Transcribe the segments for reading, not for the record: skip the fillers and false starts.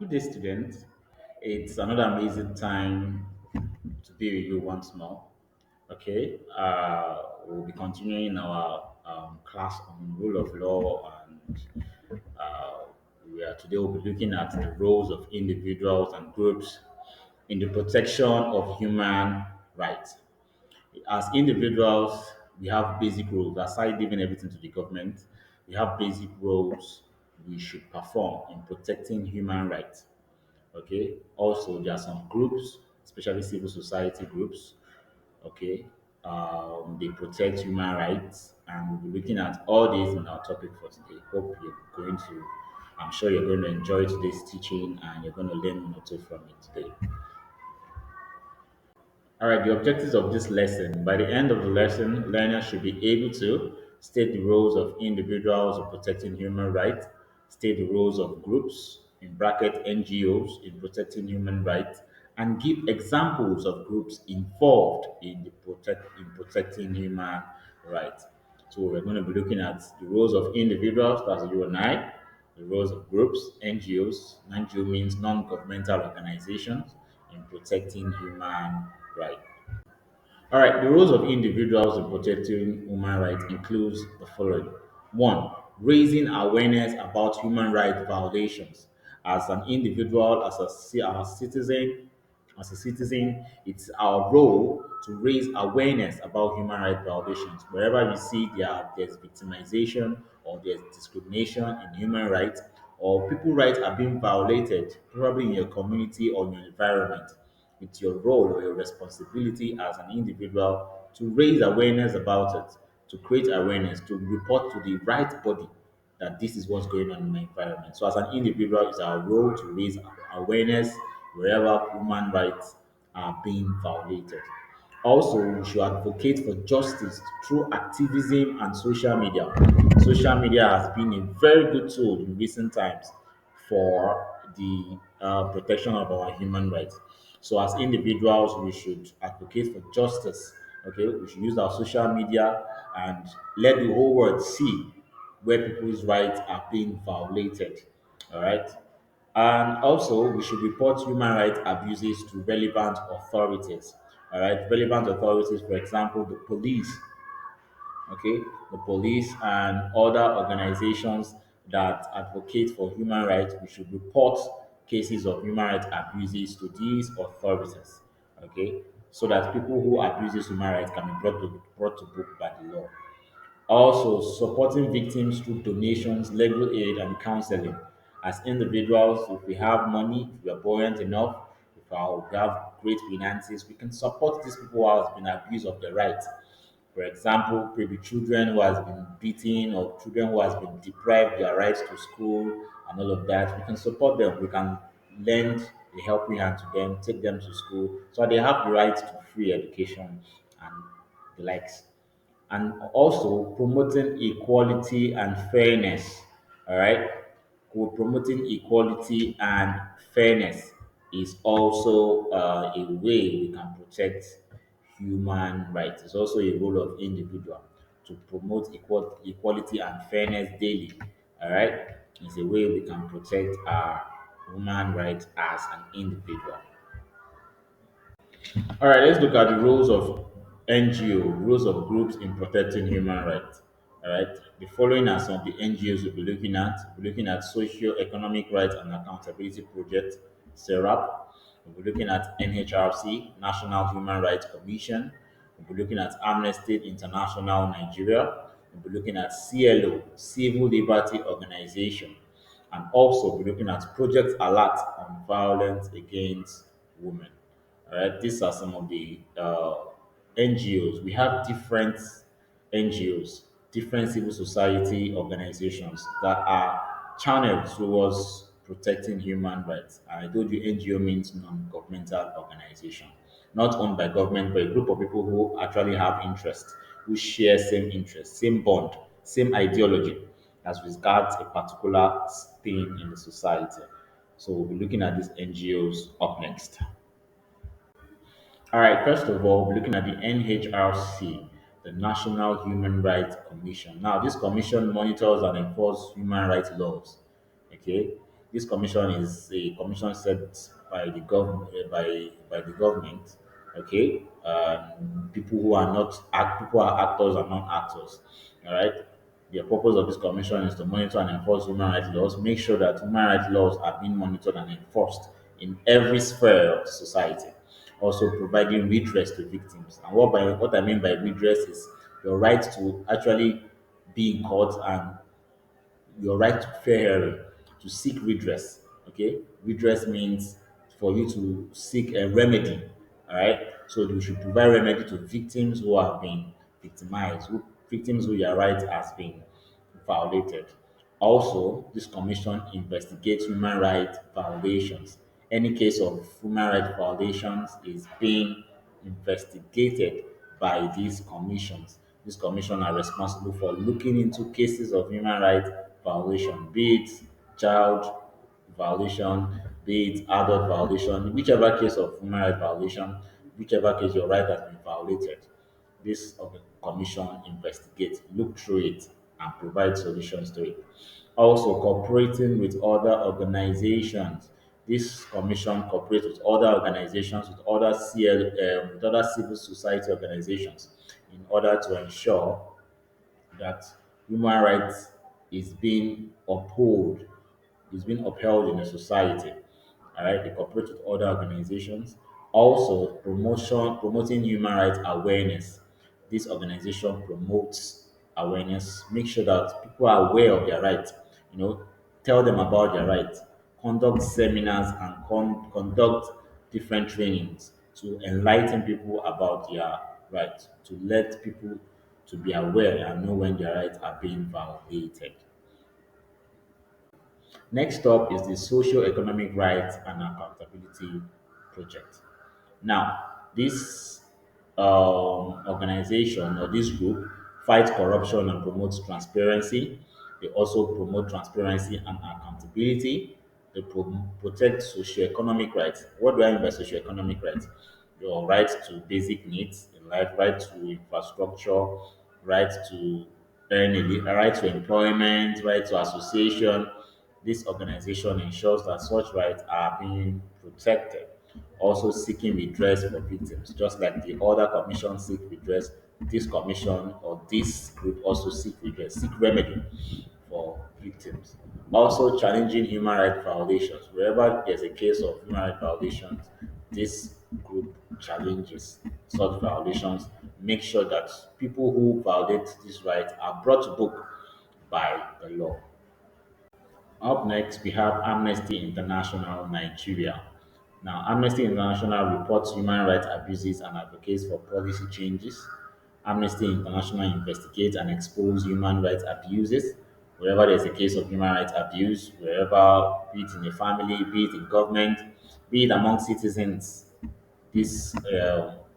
Good day, students. It's another amazing time to be with you once more. Okay, we'll be continuing our class on rule of law, and uh, today we'll be looking at the roles of individuals and groups in the protection of human rights. As individuals, we have basic roles. Aside giving everything to the government, we have basic roles we should perform in protecting human rights. Okay. Also, there are some groups, especially civil society groups. Okay. They protect human rights, and we'll be looking at all these in our topic for today. Hope you're going to. I'm sure you're going to enjoy today's teaching, and you're going to learn one or two from it today. All right, the objectives of this lesson. By the end of the lesson, learners should be able to state the roles of individuals in protecting human rights, state the roles of groups, in bracket NGOs, in protecting human rights, and give examples of groups involved in protecting human rights. So we're going to be looking at the roles of individuals, that's you and I, the roles of groups, NGOs. NGO means non-governmental organizations in protecting human rights. All right, the roles of individuals in protecting human rights includes the following. One, raising awareness about human rights violations. As an individual, as a citizen, it's our role to raise awareness about human rights violations. Wherever we see there's victimization or there's discrimination in human rights or people rights are being violated, probably in your community or in your environment, it's your role or your responsibility as an individual to raise awareness about it, to create awareness, to report to the right body that this is what's going on in my environment. So, as an individual, it's our role to raise awareness wherever human rights are being violated. Also, we should advocate for justice through activism and social media. Social media has been a very good tool in recent times for the protection of our human rights. So, as individuals, we should advocate for justice. Okay, we should use our social media and let the whole world see where people's rights are being violated. All right. And also, we should report human rights abuses to relevant authorities. All right, relevant authorities, for example, the police, okay, the police and other organizations that advocate for human rights. We should report cases of human rights abuses to these authorities, okay, so that people who abuses human rights can be brought to book by the law. Also, supporting victims through donations, legal aid, and counseling. As individuals, if we have money, if we are buoyant enough, if we have great finances, we can support these people who have been abused of their rights. For example, maybe children who has been beaten or children who has been deprived their rights to school and all of that. We can support them. We can lend a helping hand to them, take them to school, so they have the right to free education and the likes, and also promoting equality and fairness. All right, promoting equality and fairness is also a way we can protect human rights. It's also a role of individual to promote equality and fairness daily. All right, it's a way we can protect our human rights as an individual. All right, let's look at the roles of NGO, roles of groups in protecting human rights. All right, the following are some of the NGOs we'll be looking at. We'll be looking at Socio-Economic Rights and Accountability Project, SERAP. We'll be looking at NHRC, National Human Rights Commission. We'll be looking at Amnesty International Nigeria. We'll be looking at CLO, Civil Liberty Organization, and also be looking at Project Alert on violence against women. All right, these are some of the NGOs. We have different NGOs, different civil society organizations that are channeled towards protecting human rights. I told you NGO means non-governmental organization, not owned by government, but a group of people who actually have interest, who share same interest, same bond, same ideology as regards a particular thing in the society. So we'll be looking at these NGOs up next. All right, first of all, we're looking at the NHRC, the National Human Rights Commission. Now, this commission monitors and enforces human rights laws. Okay, This commission is a commission set by the by the government. Okay, people who are not people are actors and non-actors. All right. The purpose of this commission is to monitor and enforce human rights laws, make sure that human rights laws are being monitored and enforced in every sphere of society. Also, providing redress to victims. And what I mean by redress is your right to actually be in court and your right to fair hearing, to seek redress. Okay, redress means for you to seek a remedy. All right, so you should provide remedy to victims who have been victimized, victims who their right has been violated. Also, this commission investigates human rights violations. Any case of human rights violations is being investigated by these commissions. These commissions are responsible for looking into cases of human rights violation, be it child violation, be it adult violation, whichever case of human rights violation, whichever case your right has been violated. This commission investigates, look through it, and provide solutions to it. Also, cooperating with other organizations. This commission cooperates with other organizations, with other civil society organizations, in order to ensure that human rights is being upheld, is being upheld in a society. All right, they cooperate with other organizations. Also, promoting human rights awareness. This organization promotes awareness, make sure that people are aware of their rights. You know, tell them about their rights. Conduct seminars and conduct different trainings to enlighten people about their rights, to let people to be aware and know when their rights are being violated. Next up is the Socio-Economic Rights and Accountability Project. Now, this organization or this group fights corruption and promotes transparency. They also promote transparency and accountability. They protect socioeconomic rights. What do I mean by socioeconomic rights? Your right to basic needs in life, right to infrastructure, right to a right to employment, right to association. This organization ensures that such rights are being protected, also seeking redress for victims. Just like the other commission seek redress, this commission or this group also seek redress, seek remedy for victims. Also challenging human rights violations. Wherever there's a case of human rights violations, this group challenges such violations, make sure that people who violate these rights are brought to book by the law. Up next, we have Amnesty International Nigeria. Now, Amnesty International reports human rights abuses and advocates for policy changes. Amnesty International investigates and exposes human rights abuses. Wherever there's a case of human rights abuse, wherever, be it in a family, be it in government, be it among citizens, this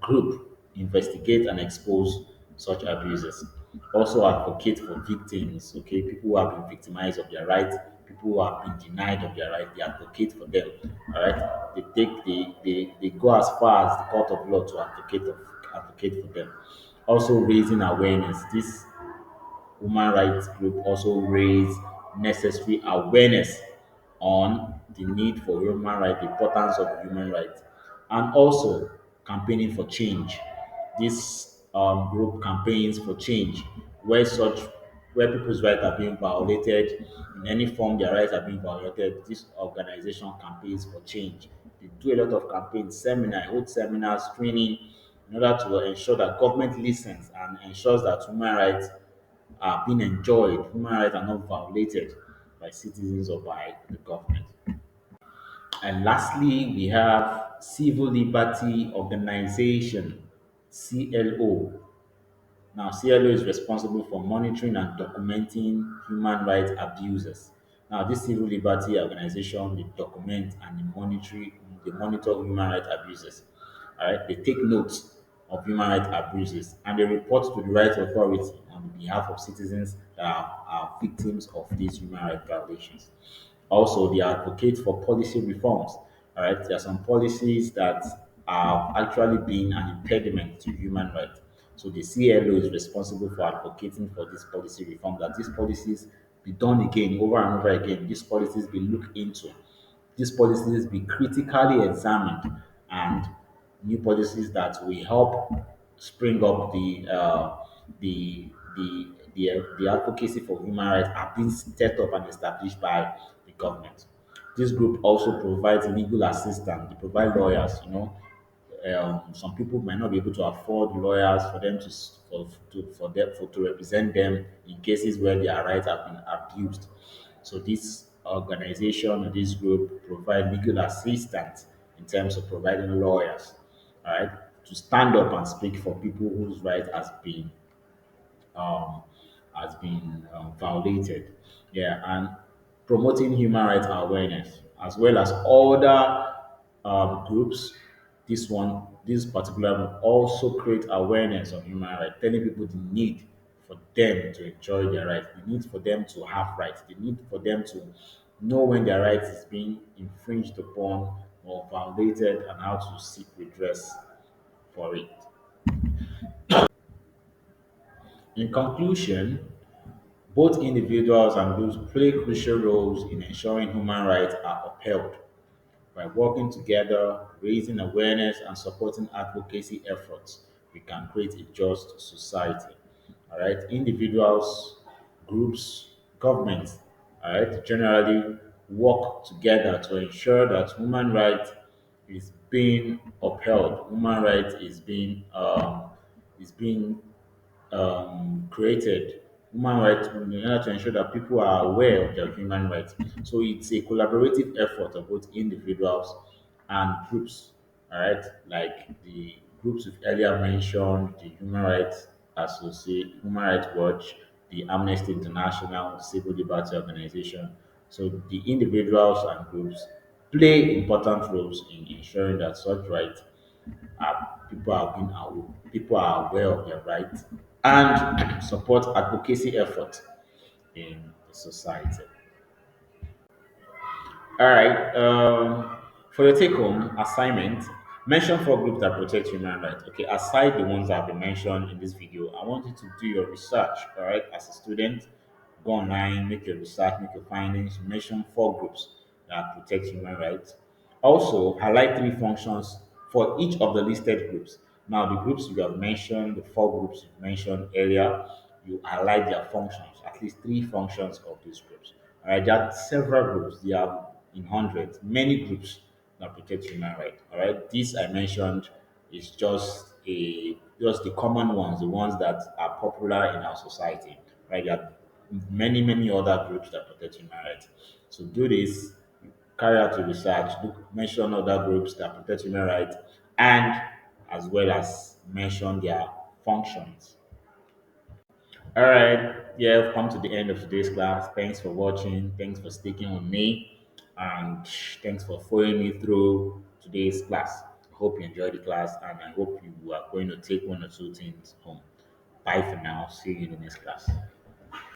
group investigate and expose such abuses. Also advocate for victims, okay, people who have been victimized of their rights, people who have been denied of their rights, they advocate for them. All right, they go as far as the court of law to advocate for them. Also raising awareness. This human rights group also raise necessary awareness on the need for human rights, the importance of human rights, and also campaigning for change. This group campaigns for change where people's rights are being violated in any form, their rights are being violated. This organization campaigns for change. They do a lot of campaigns, hold seminars, training in order to ensure that government listens and ensures that human rights are being enjoyed, human rights are not violated by citizens or by the government. And lastly, we have Civil Liberty Organization, CLO. Now, CLO is responsible for monitoring and documenting human rights abuses. Now, this civil liberty organization, they document and they monitor human rights abuses. All right, they take notes of human rights abuses and they report to the rights authority on behalf of citizens that are victims of these human rights violations. Also, they advocate for policy reforms. All right, there are some policies that have actually been an impediment to human rights. So the CLO is responsible for advocating for this policy reform, that these policies be done again over and over again. These policies be looked into. These policies be critically examined, and new policies that will help spring up the advocacy for human rights are being set up and established by the government. This group also provides legal assistance. They provide lawyers. Some people might not be able to afford lawyers for them to s- for them to represent them in cases where their rights have been abused. So this organization or this group provide legal assistance in terms of providing lawyers, all right, to stand up and speak for people whose right um, has been violated. Yeah, and promoting human rights awareness as well as other groups. This particular will also create awareness of human rights, telling people the need for them to enjoy their rights, the need for them to have rights, the need for them to know when their rights is being infringed upon or violated and how to seek redress for it. In conclusion, both individuals and groups play crucial roles in ensuring human rights are upheld. By working together, raising awareness, and supporting advocacy efforts, we can create a just society. All right, individuals, groups, governments, all right, generally work together to ensure that human rights is being upheld. Human rights is being created human rights in order to ensure that people are aware of their human rights. So it's a collaborative effort of both individuals and groups. All right, like the groups we've earlier mentioned, the Human Rights Associate, Human Rights Watch, the Amnesty International, Civil Liberty Organization. So the individuals and groups play important roles in ensuring that such rights people are aware of their rights and support advocacy effort in the society. All right. For your take home assignment, mention four groups that protect human rights. Okay, aside the ones that have been mentioned in this video, I want you to do your research. All right, as a student, go online, make your research, make your findings, mention four groups that protect human rights. Also, highlight three functions for each of the listed groups. Now, the groups you have mentioned, the four groups you mentioned earlier, you highlight their functions, at least three functions of these groups. All right, there are several groups. There are in hundreds, many groups that protect human rights. All right, this I mentioned is just the common ones, the ones that are popular in our society. Right, there are many other groups that protect human rights. So do this, carry out your research, mention other groups that protect human rights, and as well as mention their functions. All right. Yeah, we've come to the end of today's class. Thanks for watching. Thanks for sticking with me. And thanks for following me through today's class. I hope you enjoyed the class and I hope you are going to take one or two things home. Bye for now. See you in the next class.